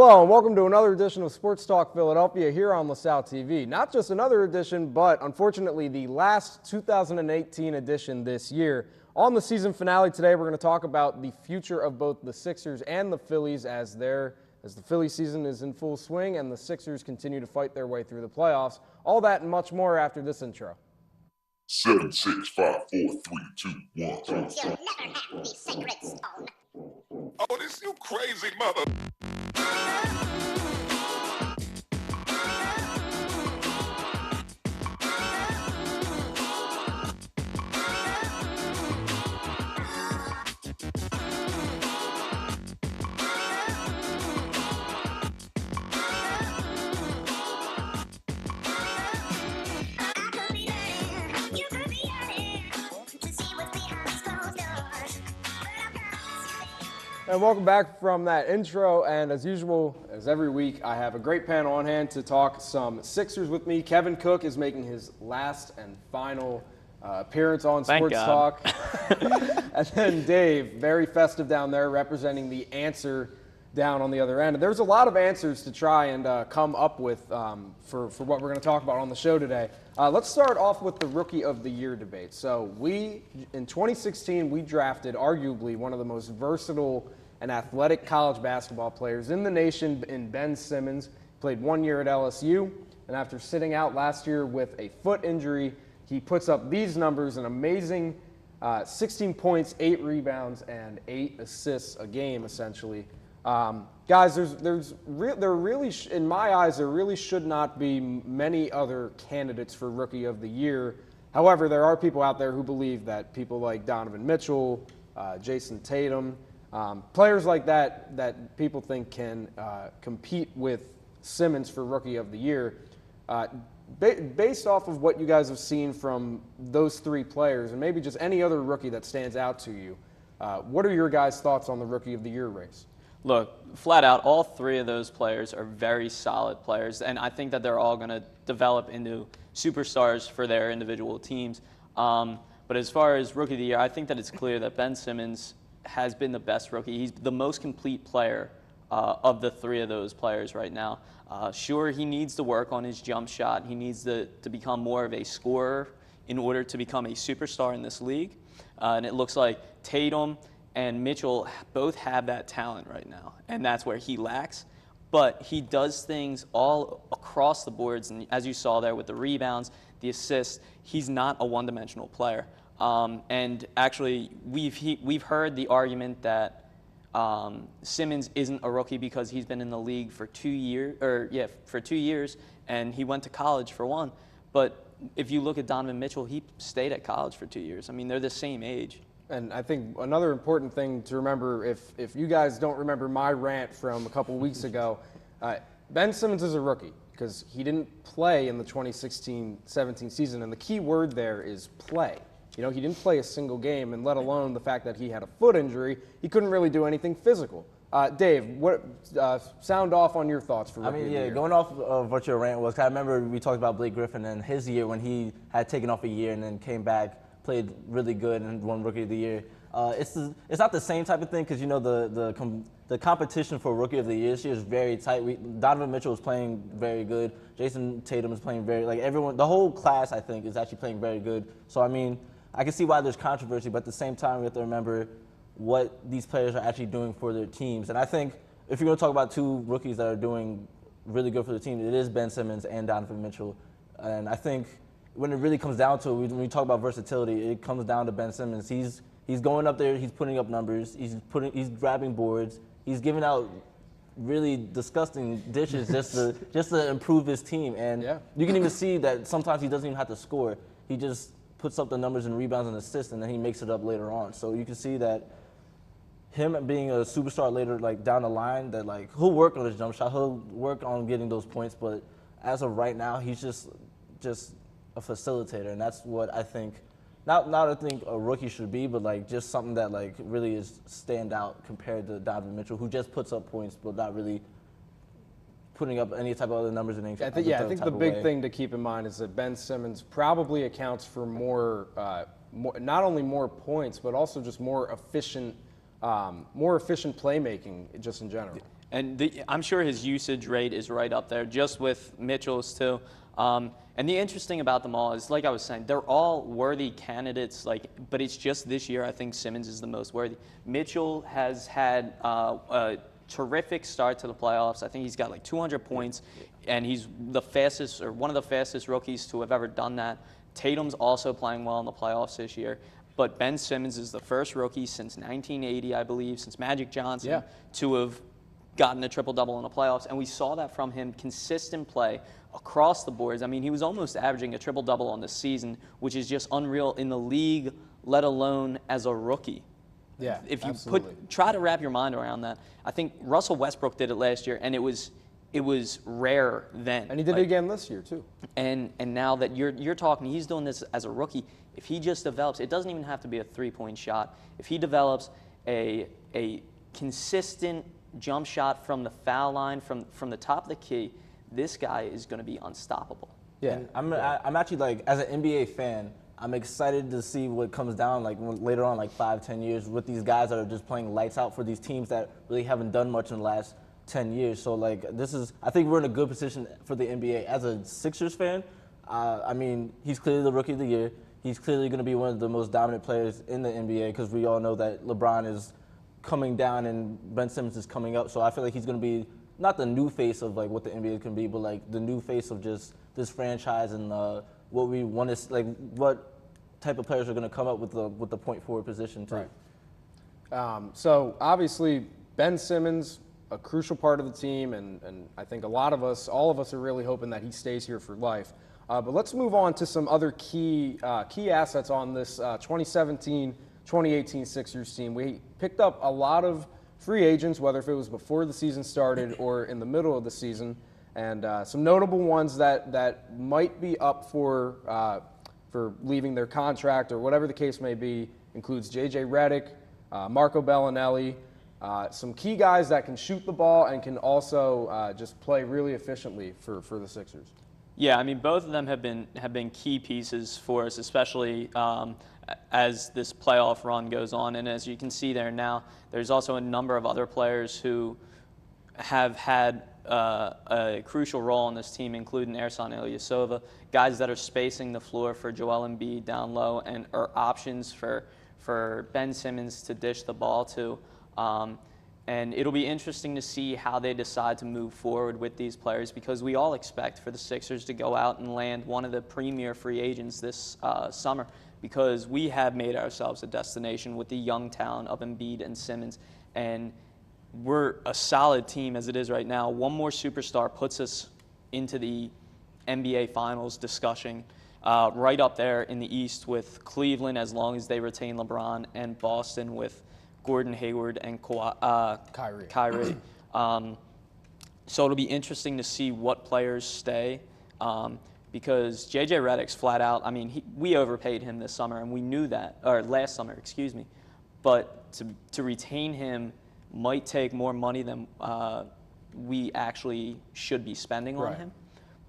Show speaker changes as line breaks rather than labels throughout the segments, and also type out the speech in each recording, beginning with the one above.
Hello and welcome to another edition of Sports Talk Philadelphia here on LaSalle TV. Not just another edition, but unfortunately the last 2018 edition this year. On the season finale today, we're going to talk about the future of both the Sixers and the Phillies as the Philly season is in full swing and the Sixers continue to fight their way through the playoffs. All that and much more after this intro.
7, 6, 5, 4, 3, 2, 1.
You'll never have the sacred stone.
Oh, this you crazy mother.
And welcome back from that intro, and as usual, as every week, I have a great panel on hand to talk some Sixers with me. Kevin Cook is making his last and final appearance on Sports Talk. And then Dave, very festive down there, representing the answer down on the other end. And there's a lot of answers to try and come up with for what we're going to talk about on the show today. Let's start off with the Rookie of the Year debate. So in 2016, we drafted arguably one of the most versatile and athletic college basketball players in the nation in Ben Simmons. Played 1 year at LSU, and after sitting out last year with a foot injury, he puts up these numbers, an amazing 16 points, 8 rebounds, and 8 assists a game, essentially. Guys, there really, in my eyes, there really should not be many other candidates for Rookie of the Year. However, there are people out there who believe that people like Donovan Mitchell, Jason Tatum, players like that people think can compete with Simmons for Rookie of the Year. Based off of what you guys have seen from those three players, and maybe just any other rookie that stands out to you, what are your guys' thoughts on the Rookie of the Year race?
Look, flat out, all three of those players are very solid players, and I think that they're all going to develop into superstars for their individual teams. But as far as Rookie of the Year, I think that it's clear that Ben Simmons has been the best rookie. He's the most complete player of the three of those players right now. Sure, he needs to work on his jump shot. He needs to become more of a scorer in order to become a superstar in this league. And it looks like Tatum and Mitchell both have that talent right now, and that's where he lacks. But he does things all across the boards, and as you saw there with the rebounds, the assists, he's not a one-dimensional player. And actually, we've heard the argument that Simmons isn't a rookie because he's been in the league for 2 years, and he went to college for one. But if you look at Donovan Mitchell, he stayed at college for 2 years. I mean, they're the same age.
And I think another important thing to remember, if you guys don't remember my rant from a couple weeks ago, Ben Simmons is a rookie because he didn't play in the 2016-17 season, and the key word there is play. You know, he didn't play a single game, and let alone the fact that he had a foot injury, he couldn't really do anything physical. Dave, sound off on your thoughts for Rookie of the Year.
Going off of what your rant was, I remember we talked about Blake Griffin and his year when he had taken off a year and then came back, played really good and won Rookie of the Year. It's not the same type of thing because, you know, the competition for Rookie of the Year this year is very tight. Donovan Mitchell is playing very good. Jason Tatum is playing everyone, the whole class, I think, is actually playing very good. So, I mean, I can see why there's controversy, but at the same time, we have to remember what these players are actually doing for their teams. And I think if you're going to talk about two rookies that are doing really good for the team, it is Ben Simmons and Donovan Mitchell. And I think when it really comes down to it, when we talk about versatility, it comes down to Ben Simmons. He's going up there, he's putting up numbers, he's grabbing boards, he's giving out really disgusting dishes just to improve his team. And you can even see that sometimes he doesn't even have to score. He just puts up the numbers and rebounds and assists, and then he makes it up later on. So you can see that him being a superstar later, like down the line, that like he'll work on his jump shot, he'll work on getting those points, but as of right now, he's just a facilitator, and that's what I think. Not I think a rookie should be, but like just something that like really is stand out compared to Donovan Mitchell, who just puts up points, but not really putting up any type of other numbers in any
I think the big thing to keep in mind is that Ben Simmons probably accounts for more, not only more points, but also just more efficient playmaking just in general.
And I'm sure his usage rate is right up there, just with Mitchell's too. And the interesting about them all is, like I was saying, they're all worthy candidates. But it's just this year I think Simmons is the most worthy. Mitchell has had a terrific start to the playoffs. I think he's got like 200 points, and he's the fastest, or one of the fastest rookies to have ever done that. Tatum's also playing well in the playoffs this year. But Ben Simmons is the first rookie since 1980, I believe, since Magic Johnson, to have gotten a triple-double in the playoffs. And we saw that from him, consistent play across the boards. I mean, he was almost averaging a triple-double on the season, which is just unreal in the league, let alone as a rookie.
Yeah,
if you
absolutely.
try to wrap your mind around that. I think Russell Westbrook did it last year, and it was rare then.
And he did it again this year too.
And now that you're talking, he's doing this as a rookie. If he just develops, it doesn't even have to be a three-point shot. If he develops a consistent jump shot from the foul line, from the top of the key, this guy is going to be unstoppable.
Yeah, I'm actually, like, as an NBA fan, I'm excited to see what comes down later on, like 5-10 years, with these guys that are just playing lights out for these teams that really haven't done much in the last 10 years. So I think we're in a good position for the NBA. As a Sixers fan, I mean, he's clearly the rookie of the year. He's clearly going to be one of the most dominant players in the NBA, because we all know that LeBron is coming down and Ben Simmons is coming up. So I feel like he's going to be not the new face of like what the NBA can be, but like the new face of just this franchise and what we want to, like, what type of players are going to come up with the point forward position too.
Right. So obviously Ben Simmons, a crucial part of the team, and I think all of us are really hoping that he stays here for life. But let's move on to some other key assets on this 2017-2018 Sixers team. We picked up a lot of free agents, whether if it was before the season started or in the middle of the season, and some notable ones that might be up for leaving their contract or whatever the case may be includes J.J. Redick, Marco Bellinelli, some key guys that can shoot the ball and can also just play really efficiently for the Sixers.
Yeah, I mean, both of them have been key pieces for us, especially as this playoff run goes on. And as you can see there now, there's also a number of other players who have had a crucial role in this team, including Ersan Ilyasova, guys that are spacing the floor for Joel Embiid down low and are options for Ben Simmons to dish the ball to. And it'll be interesting to see how they decide to move forward with these players, because we all expect for the Sixers to go out and land one of the premier free agents this summer, because we have made ourselves a destination with the young talent of Embiid and Simmons. And we're a solid team as it is right now. One more superstar puts us into the NBA Finals discussion, right up there in the East with Cleveland, as long as they retain LeBron, and Boston with Gordon Hayward and Kyrie. So it'll be interesting to see what players stay, because J.J. Redick's flat out. I mean, we overpaid him this summer, and we knew that, or last summer, excuse me. But to retain him might take more money than we actually should be spending on him.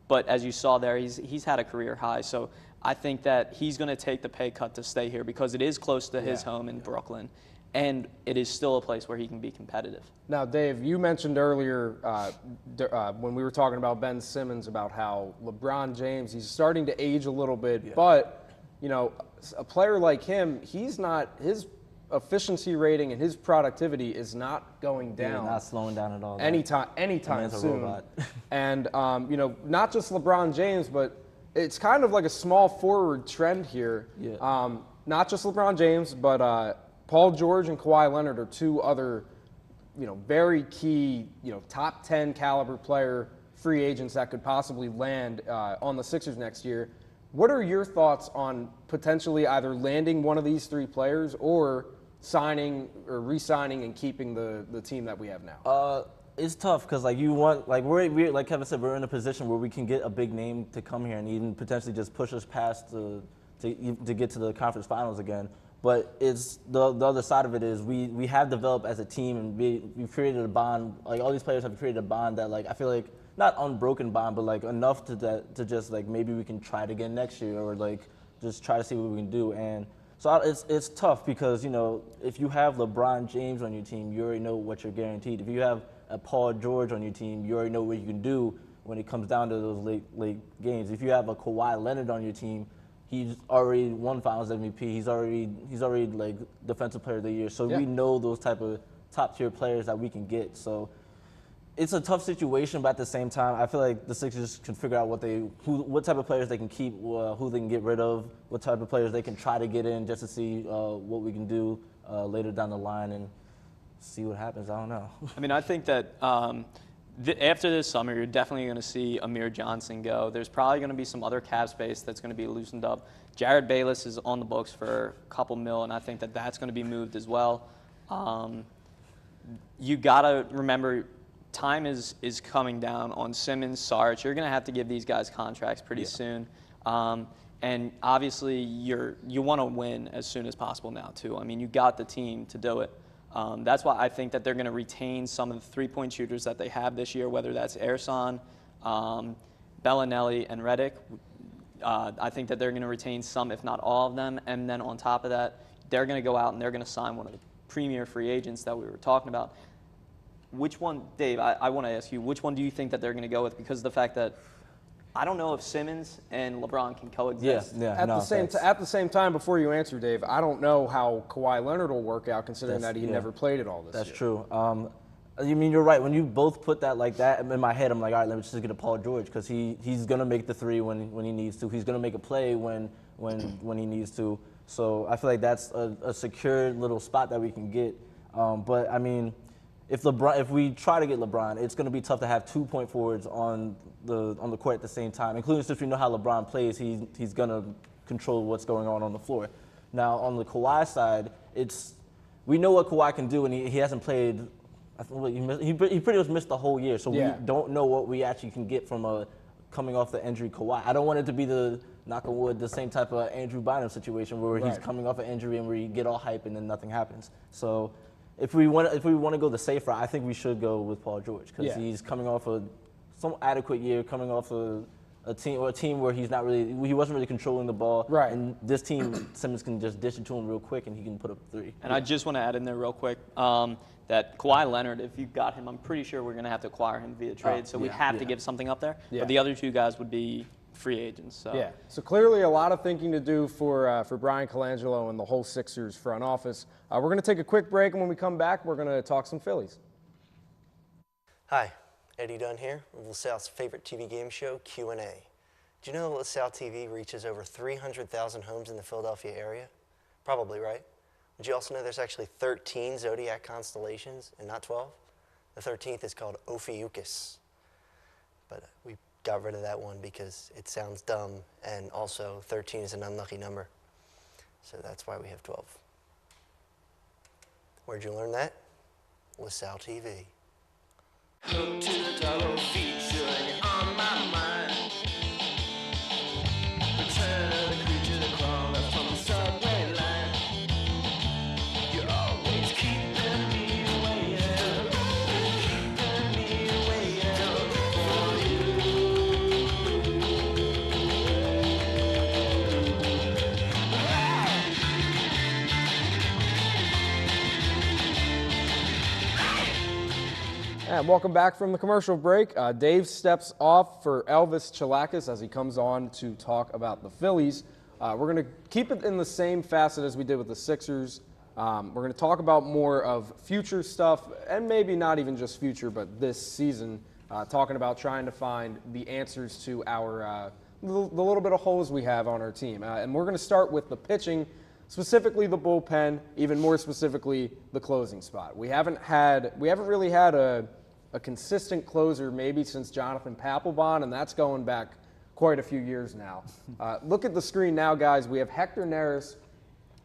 But as you saw there, he's had a career high. So I think that he's going to take the pay cut to stay here, because it is close to his home in Brooklyn. And it is still a place where he can be competitive.
Now, Dave, you mentioned earlier when we were talking about Ben Simmons about how LeBron James, he's starting to age a little bit, but, you know, a player like him, his efficiency rating and his productivity is not going down.
Yeah, not slowing down at all.
Anytime soon. And, you know, not just LeBron James, but it's kind of like a small forward trend here. Yeah. Not just LeBron James, but Paul George and Kawhi Leonard are two other, you know, very key, you know, top 10 caliber player free agents that could possibly land on the Sixers next year. What are your thoughts on potentially either landing one of these three players or signing or re-signing and keeping the team that we have now?
It's tough, because like you want, like we're like Kevin said, we're in a position where we can get a big name to come here and even potentially just push us past to get to the conference finals again. But it's the other side of it is we have developed as a team, and we've created a bond. Like, all these players have created a bond that, like, I feel like not unbroken bond, but like enough to just like maybe we can try it again next year, or like just try to see what we can do. And so it's tough, because, you know, if you have LeBron James on your team, you already know what you're guaranteed. If you have a Paul George on your team, you already know what you can do when it comes down to those late games. If you have a Kawhi Leonard on your team, he's already won Finals MVP. He's already like Defensive Player of the Year. So we know those type of top tier players that we can get. So it's a tough situation, but at the same time, I feel like the Sixers can figure out what type of players they can keep, who they can get rid of, what type of players they can try to get in, just to see what we can do later down the line and see what happens. I don't know.
I mean, I think that after this summer, you're definitely going to see Amir Johnson go. There's probably going to be some other cap space that's going to be loosened up. Jared Bayless is on the books for a couple mil, and I think that that's going to be moved as well. You got to remember, time is coming down on Simmons, Sarge. You're going to have to give these guys contracts pretty soon. And obviously, you want to win as soon as possible now, too. I mean, you got the team to do it. That's why I think that they're going to retain some of the three-point shooters that they have this year, whether that's Ersan, Bellinelli, and Redick. I think that they're going to retain some, if not all of them. And then on top of that, they're going to go out and they're going to sign one of the premier free agents that we were talking about. Which one, Dave, I want to ask you, which one do you think that they're going to go with? Because of the fact that I don't know if Simmons and LeBron can coexist.
At the same time, before you answer, Dave, I don't know how Kawhi Leonard will work out, considering that he never played it all this year.
That's true. You mean, you're right. When you both put that like that, in my head, I'm like, all right, let me just get a Paul George, because he's going to make the three when he needs to. He's going to make a play when he needs to. So I feel like that's a secure little spot that we can get. But, I mean, if we try to get LeBron, it's going to be tough to have 2 point forwards on the court at the same time, including since we know how LeBron plays, he's going to control what's going on the floor. Now, on the Kawhi side, we know what Kawhi can do, and he hasn't played. He pretty much missed the whole year, so we don't know what we actually can get from coming off the injury Kawhi. I don't want it to be the, knock on wood, the same type of Andrew Bynum situation where he's coming off an injury and we get all hype and then nothing happens. So if we want to go the safe route, I think we should go with Paul George, because he's coming off some adequate year, coming off a team where he wasn't really controlling the ball. Right. And this team, Simmons can just dish it to him real quick and he can put up a three.
And I just want to add in there real quick that Kawhi Leonard, if you got him, I'm pretty sure we're going to have to acquire him via trade. So we have to give something up there. But the other two guys would be free agents. So.
So clearly a lot of thinking to do for Brian Colangelo and the whole Sixers front office. We're going to take a quick break, and when we come back, we're going to talk some Phillies.
Hi, Eddie Dunn here with LaSalle's favorite TV game show, Q&A. Do you know that LaSalle TV reaches over 300,000 homes in the Philadelphia area? Probably, right? Did you also know there's actually 13 zodiac constellations and not 12? The 13th is called Ophiuchus. But we got rid of that one because it sounds dumb, and also 13 is an unlucky number. So that's why we have 12. Where'd you learn that? LaSalle TV. Hook to the double feature and you're on my mind. Return of the creature that crawled up from the subway line. You're always keeping me waiting, keeping me waiting for you.
And welcome back from the commercial break. Dave steps off for Elvis Chilakis as he comes on to talk about the Phillies. We're going to keep it in the same facet as we did with the Sixers. We're going to talk about more of future stuff, and maybe not even just future, but this season, talking about trying to find the answers to our the little bit of holes we have on our team. And we're going to start with the pitching, specifically the bullpen, even more specifically the closing spot. We haven't really had a consistent closer maybe since Jonathan Papelbon, and that's going back quite a few years now. Look at the screen now, guys. We have Hector Neris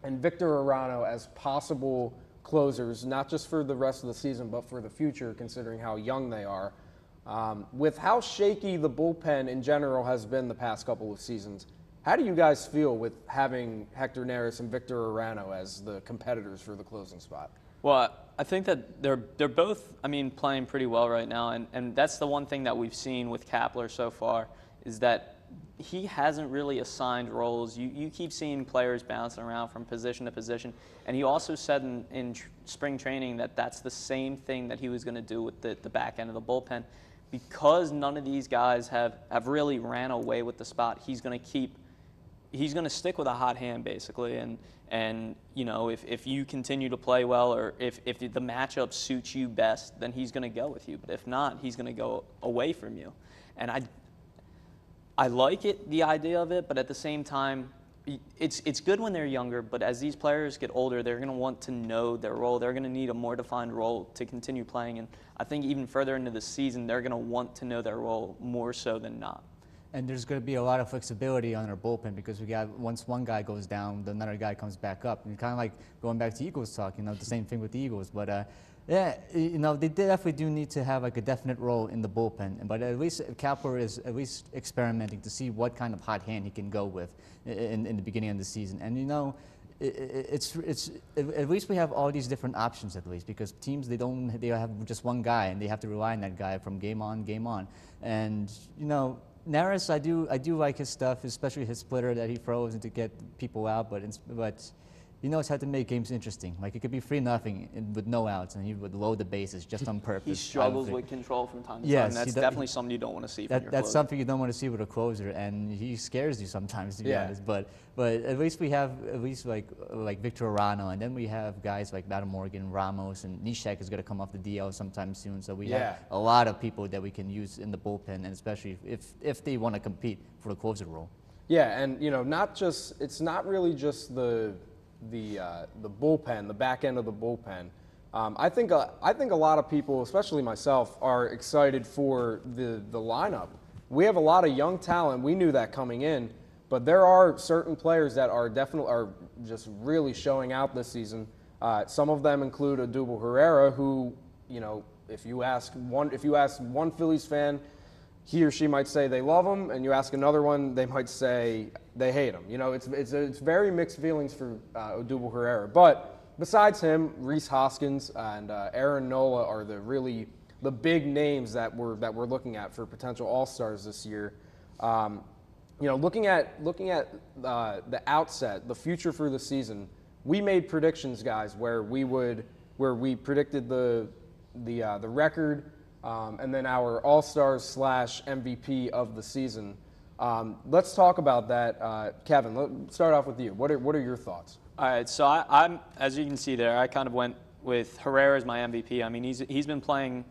and Victor Arano as possible closers, not just for the rest of the season, but for the future, considering how young they are. With how shaky the bullpen in general has been the past couple of seasons, how do you guys feel with having Hector Neris and Victor Arano as the competitors for the closing spot?
Well, I think that they're both, playing pretty well right now, and that's the one thing that we've seen with Kapler so far, is that he hasn't really assigned roles. You keep seeing players bouncing around from position to position, and he also said in spring training that that's the same thing that he was going to do with the back end of the bullpen. Because none of these guys have really ran away with the spot, he's going to stick with a hot hand basically, and you know, if you continue to play well, or if the matchup suits you best, then he's going to go with you. But if not, he's going to go away from you. And I like it, the idea of it, but at the same time, it's good when they're younger, but as these players get older, they're going to want to know their role. They're going to need a more defined role to continue playing, and I think even further into the season, they're going to want to know their role more so than not.
And there's going to be a lot of flexibility on our bullpen because we got, once one guy goes down, the another guy comes back up. And kind of like going back to Eagles talk, you know, the same thing with the Eagles. But yeah, you know, they definitely do need to have like a definite role in the bullpen. But at least Kapler is at least experimenting to see what kind of hot hand he can go with in the beginning of the season. And you know, it's at least we have all these different options at least, because teams they have just one guy and they have to rely on that guy from game on. And you know, Neris, I do like his stuff, especially his splitter that he throws and to get people out, but he knows how to make games interesting. Like, it could be 3-0 with no outs, and he would load the bases just on purpose.
He struggles with control from time to time.
Yes,
That's definitely something you don't want to see from your
That's
closer.
something you don't want to see with a closer, and he scares you sometimes, to be honest. But at least we have like Victor Arano, and then we have guys like Matt Morgan, Ramos, and Nishek is going to come off the DL sometime soon. So we have a lot of people that we can use in the bullpen, and especially if they want to compete for the closer role.
Yeah, and you know, it's not really just the bullpen, the back end of the bullpen. I think a lot of people, especially myself, are excited for the lineup. We have a lot of young talent. We knew that coming in, but there are certain players that are just really showing out this season. Some of them include Odubel Herrera, who, you know, if you ask one Phillies fan, he or she might say they love him, and you ask another one, they might say they hate him. You know, it's very mixed feelings for Odubel Herrera. But besides him, Rhys Hoskins and Aaron Nola are the big names that we're looking at for potential All-Stars this year. You know, looking at the outset, the future for the season, we made predictions, guys, where we predicted the record. And then our All-Stars / MVP of the season. Let's talk about that. Kevin, let's start off with you. What are your thoughts?
All right, so I'm as you can see there, I kind of went with Herrera as my MVP. I mean, he's been playing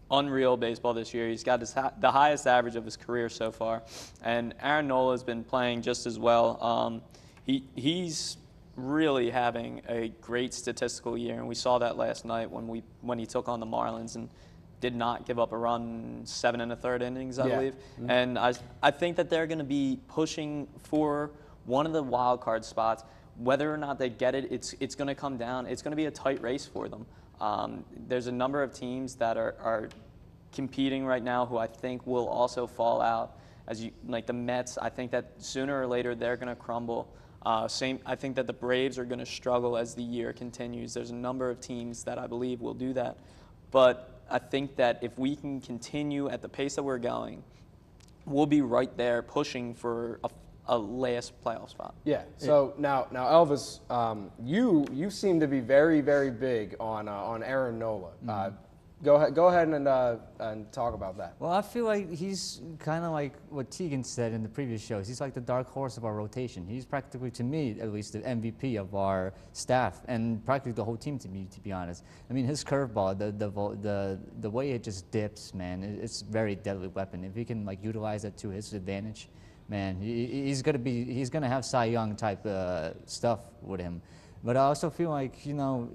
unreal baseball this year. He's got the highest average of his career so far. And Aaron Nola has been playing just as well. He's really having a great statistical year, and we saw that last night when he took on the Marlins and did not give up a run 7 1/3 innings, I believe. Mm-hmm. And I think that they're going to be pushing for one of the wild card spots. Whether or not they get it, it's going to come down. It's going to be a tight race for them. There's a number of teams that are competing right now who I think will also fall out. Like the Mets, I think that sooner or later they're going to crumble. I think that the Braves are going to struggle as the year continues. There's a number of teams that I believe will do that. But I think that if we can continue at the pace that we're going, we'll be right there pushing for a last playoff spot. Yeah.
So now Elvis, you seem to be very, very big on Aaron Nola. Mm-hmm. Go ahead and talk about that.
Well, I feel like he's kind of like what Tegan said in the previous shows. He's like the dark horse of our rotation. He's practically, to me at least, the MVP of our staff and practically the whole team, to be honest. I mean, his curveball, the way it just dips, man, it's a very deadly weapon. If he can like utilize it to his advantage, man, he's gonna have Cy Young type stuff with him. But I also feel like, you know,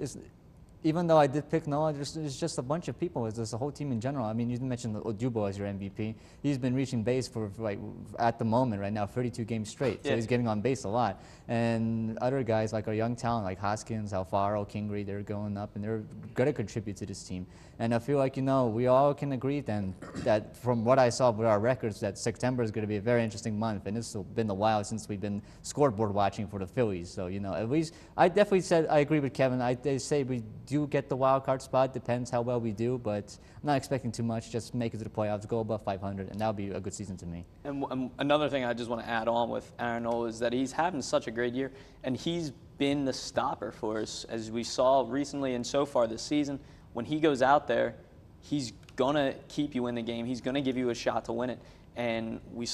even though I did pick Noah, there's just a bunch of people. There's a whole team in general. I mean, you mentioned Odubel as your MVP. He's been reaching base for like, at the moment right now, 32 games straight. So he's getting on base a lot. And other guys like our young talent, like Hoskins, Alfaro, Kingery, they're going up and they're going to contribute to this team. And I feel like, you know, we all can agree then that from what I saw with our records, that September is going to be a very interesting month. And it's been a while since we've been scoreboard watching for the Phillies. So, you know, at least I definitely said I agree with Kevin. They say we do get the wild card spot. Depends how well we do, but I'm not expecting too much. Just make it to the playoffs, go above 500, and that'll be a good season to me.
And another thing I just want to add on with Aaron Nola is that he's having such a great year, and he's been the stopper for us, as we saw recently and so far this season. When he goes out there, he's going to keep you in the game. He's going to give you a shot to win it. And we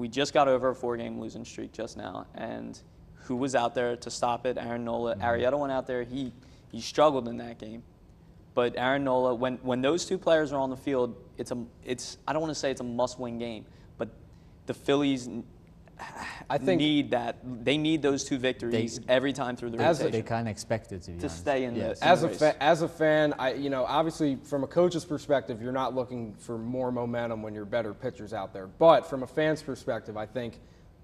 just got over a 4-game losing streak just now, and who was out there to stop it? Aaron Nola. Arrieta went out there. He struggled in that game. But Aaron Nola, when those two players are on the field, it's I don't want to say it's a must-win game, but the Phillies need that. They need those two victories every time through the rotation.
They kind of expect it to
stay in the
As a fan, obviously from a coach's perspective, you're not looking for more momentum when you're better pitchers out there. But from a fan's perspective, I think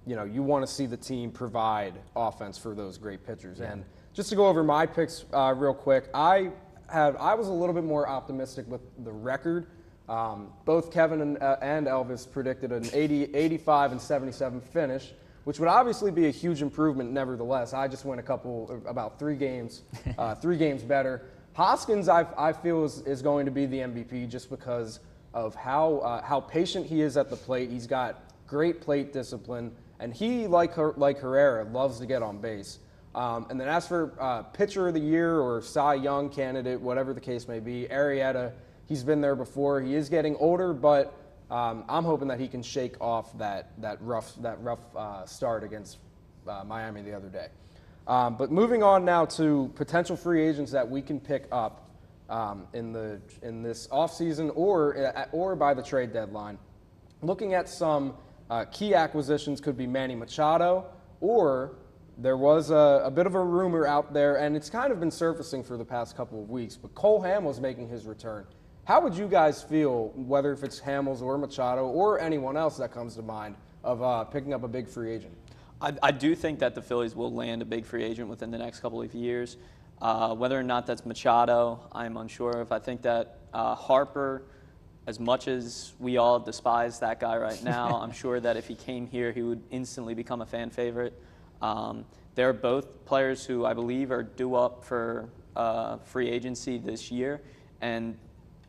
you want to see the team provide offense for those great pitchers. Yeah. And just to go over my picks real quick, I was a little bit more optimistic with the record. Both Kevin and Elvis predicted an 85 and 77 finish, which would obviously be a huge improvement nevertheless. I just went about 3 games, 3 games better. Hoskins, I feel, is going to be the MVP just because of how patient he is at the plate. He's got great plate discipline, and he, like Herrera, loves to get on base. And then as for Pitcher of the Year or Cy Young candidate, whatever the case may be, Arrieta, he's been there before. He is getting older, but I'm hoping that he can shake off that rough start against Miami the other day. But moving on now to potential free agents that we can pick up in this offseason or by the trade deadline. Looking at some key acquisitions could be Manny Machado, or there was a bit of a rumor out there, and it's kind of been surfacing for the past couple of weeks, but Cole Hamels making his return. How would you guys feel, whether if it's Hamels or Machado or anyone else that comes to mind, of picking up a big free agent?
I do think that the Phillies will land a big free agent within the next couple of years. Whether or not that's Machado, I'm unsure of. I think that Harper, as much as we all despise that guy right now, I'm sure that if he came here, he would instantly become a fan favorite. They're both players who I believe are due up for free agency this year, and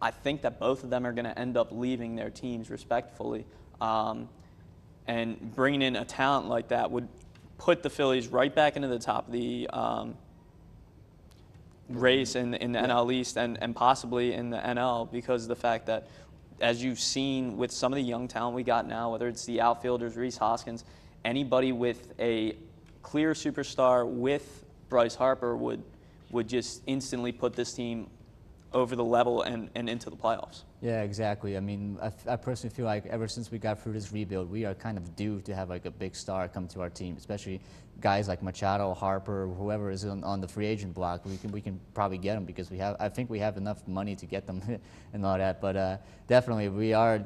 I think that both of them are going to end up leaving their teams respectfully. And bringing in a talent like that would put the Phillies right back into the top of the race in the NL East and possibly in the NL, because of the fact that, as you've seen with some of the young talent we got now, whether it's the outfielders, Rhys Hoskins, anybody with a clear superstar with Bryce Harper would just instantly put this team over the level and into the playoffs.
Yeah, exactly. I mean, I personally feel like ever since we got through this rebuild, we are kind of due to have like a big star come to our team, especially guys like Machado, Harper, whoever is on the free agent block. We can probably get them because I think we have enough money to get them and all that. But definitely we are.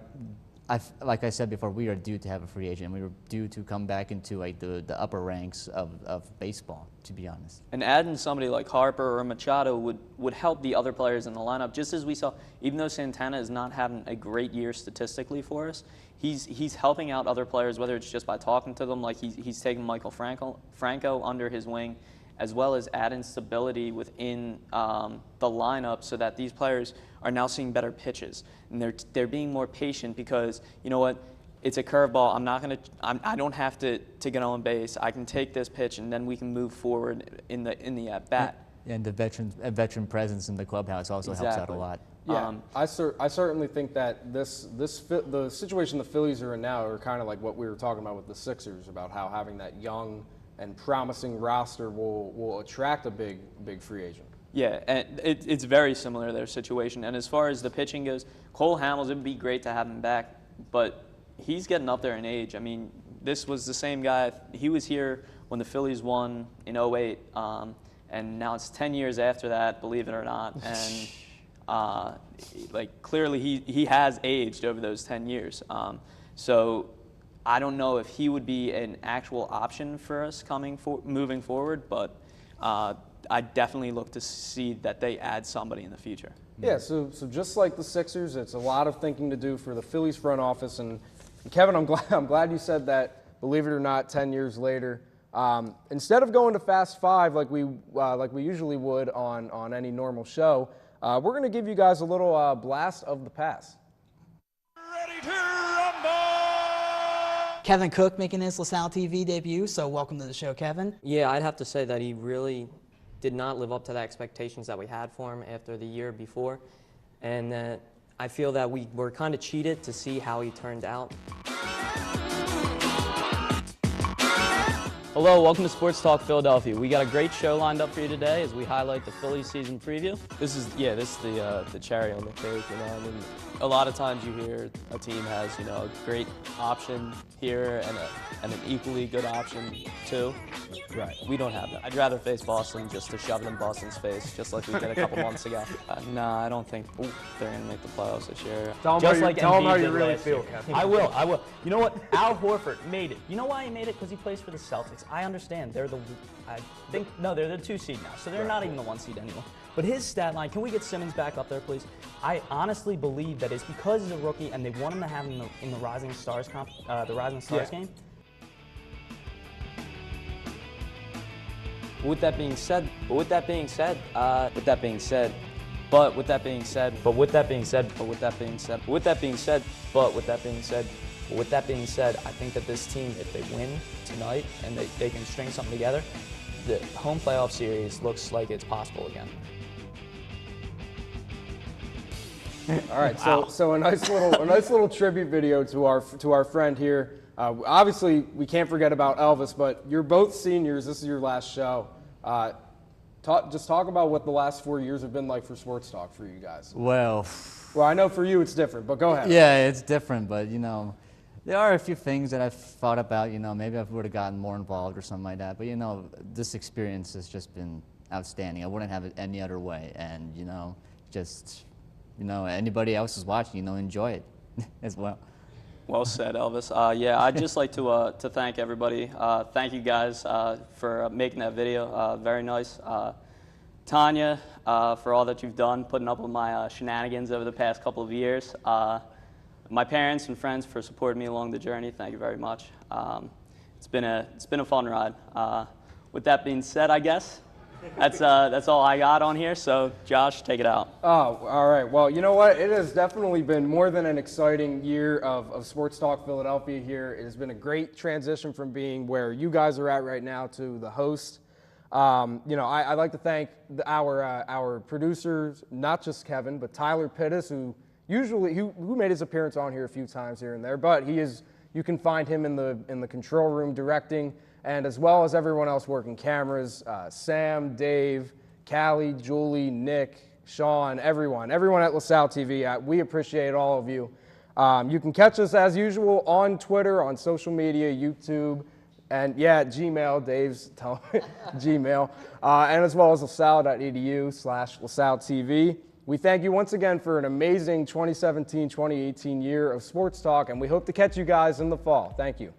Like I said before, we are due to have a free agent. We were due to come back into like the upper ranks of baseball, to be honest.
And adding somebody like Harper or Machado would help the other players in the lineup. Just as we saw, even though Santana is not having a great year statistically for us, he's helping out other players, whether it's just by talking to them, like he's taking Michael Franco under his wing, as well as adding stability within the lineup so that these players are now seeing better pitches, and they're being more patient because, you know what, it's a curveball. I don't have to get on base. I can take this pitch, and then we can move forward in the at bat.
And the veteran presence in the clubhouse also helps out a lot.
Yeah, I certainly think that the situation the Phillies are in now are kind of like what we were talking about with the Sixers, about how having that young and promising roster will attract a big free agent.
Yeah, and it's very similar to their situation. And as far as the pitching goes, Cole Hamels, it would be great to have him back, but he's getting up there in age. I mean, this was the same guy. He was here when the Phillies won in 2008, and now it's 10 years after that, believe it or not. And clearly he has aged over those 10 years. So I don't know if he would be an actual option for us moving forward, but I definitely look to see that they add somebody in the future.
Yeah, so just like the Sixers, it's a lot of thinking to do for the Phillies front office. And Kevin, I'm glad you said that. Believe it or not, 10 years later, Instead of going to Fast Five like we usually would on any normal show, we're going to give you guys a little blast of the past.
Kevin Cook making his LaSalle TV debut, so welcome to the show, Kevin.
Yeah, I'd have to say that he really did not live up to the expectations that we had for him after the year before, and that I feel that we were kind of cheated to see how he turned out.
Hello, welcome to Sports Talk Philadelphia. We got a great show lined up for you today as we highlight the Phillies season preview. This is the cherry on the cake. You know, I mean, a lot of times you hear a team has a great option here and an equally good option too. Right. We don't have that. I'd rather face Boston just to shove it in Boston's face, just like we did a couple months ago. No, I don't think they're going to make the playoffs this year.
Tell them how you really feel, Kevin.
I will. You know what? Al Horford made it. You know why he made it? Because he plays for the Celtics. I understand. They're the 2 seed now, so they're not even the 1 seed anymore. But his stat line, can we get Simmons back up there, please? I honestly believe that it's because he's a rookie and they want him to have him in the Rising Stars game.
With that being said, I think that this team, if they win tonight and they can string something together, the home playoff series looks like it's possible again.
All right, so a nice little tribute video to our friend here. Obviously, we can't forget about Elvis, but you're both seniors. This is your last show. Just talk about what the last 4 years have been like for Sports Talk for you guys.
Well,
I know for you it's different, but go ahead.
yeah, it's different, but there are a few things that I've thought about. Maybe I would have gotten more involved or something like that. But this experience has just been outstanding. I wouldn't have it any other way. And anybody else is watching, enjoy it as well.
Well said, Elvis. Yeah, I'd just like to thank everybody. Thank you guys for making that video. Very nice. Tanya, for all that you've done, putting up with my shenanigans over the past couple of years. My parents and friends for supporting me along the journey. Thank you very much. It's been a fun ride. With that being said, I guess that's all I got on here. So Josh, take it out.
Oh, all right. Well, you know what? It has definitely been more than an exciting year of Sports Talk Philadelphia here. It has been a great transition from being where you guys are at right now to the host. I'd like to thank our producers, not just Kevin, but Tyler Pittis, who made his appearance on here a few times here and there, but you can find him in the control room directing, and as well as everyone else working cameras, Sam, Dave, Callie, Julie, Nick, Sean, everyone at LaSalle TV. We appreciate all of you. You can catch us as usual on Twitter, on social media, YouTube, and Gmail, Dave's Gmail, and as well as lasalle.edu/LaSalle TV. We thank you once again for an amazing 2017-2018 year of Sports Talk, and we hope to catch you guys in the fall. Thank you.